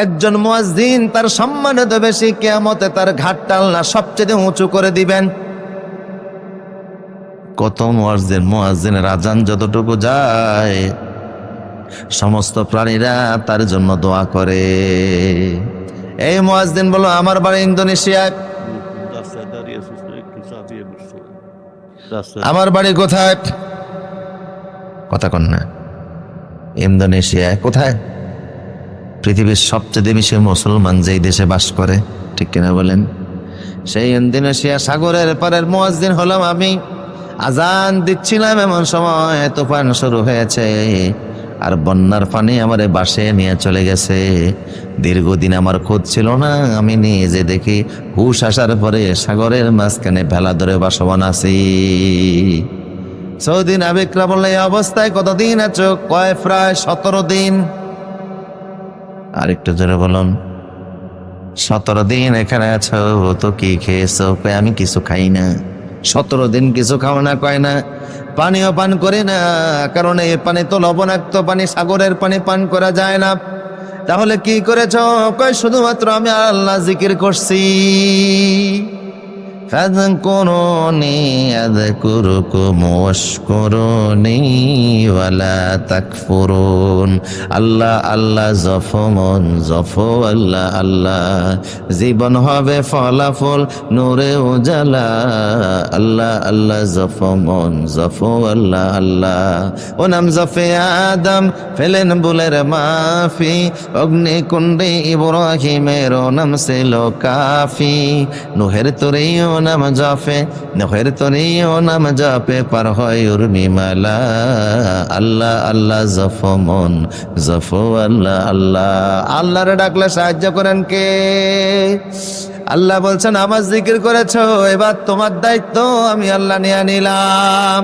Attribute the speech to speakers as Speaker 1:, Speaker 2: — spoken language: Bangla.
Speaker 1: একজন মুয়াজ্জিন তার সম্মান এত বেশি, কিয়ামতে তার ঘাটটা আল্লাহ সবচেয়ে উঁচু করে দিবেন। কত মুয়াজ্জিনের আজান যতটুকু যায় সমস্ত প্রাণীরা তার জন্য দোয়া করে। এই মুয়াজ্জিন বলো, আমার বাড়ি ইন্দোনেশিয়ায়। আমার বাড়ি কোথায়? কথা কন না। ইন্দোনেশিয়ায়। কোথায়? পৃথিবীর সবচেয়ে বেশি মুসলমান যেই দেশে বাস করে, ঠিক কিনা বলেন? সেই ইন্দোনেশিয়া সাগরের পারের মুয়াজ্জিন হলাম আমি। আজান দিচ্ছিলাম, এমন সময় তুফান শুরু হয়েছে আর বন্যার পানি আমার বাসে নিয়ে চলে গেছে। দীর্ঘদিন আমার খোঁজ ছিল না, আমি নিজে দেখি হুশ আসার পরে সাগরের মাঝখানে ভেলা ধরে বাসবান আছি। সৌদি নাবিকরা বললে, এই অবস্থায় কতদিন আছো? কয় প্রায় 17 দিন। আরেকটু জোরে বলুন। 17 দিন এখানে আছো, তো কি খেয়েছো? আমি কিছু খাই না। 17 দিন কিছু খাও না? কয় না। পানিও পান করি না, কারণ এই পানি তো লবণাক্ত পানি, সাগরের পানি পান করা যায় না। তাহলে কি করেছ? কয় শুধুমাত্র আমি আল্লাহ জিকির করছি। ফাযকুরুনি আযকুরুকুম ওয়াশকুরুনি ওয়ালা তাকফুরুন। আল্লাহ আল্লাহ জফমন জফ আল্লাহ আল্লাহ, জীবন হবে ফলাফল নূরে উজালা। আল্লাহ আল্লাহ জফমন জফ আল্লাহ আল্লাহ। ও নাম জফে আদম ফেলেন বুলের মাফি, অগ্নিকুণ্ডে ইব্রাহিমের নাম ছিল কাফি। নুহের তোরেও নাম জপে, নুহের তোরেও নাম জপে পার হয় উর্মিমালা। আল্লাহ আল্লাহ জফমন জফ আল্লাহ আল্লাহ। আল্লাহরে ডাকলে সাহায্য করেন কে? আল্লাহ বলছেন, আমার জিকির করেছো, এবার তোমার দায়িত্ব আমি আল্লাহ নিয়ে নিলাম।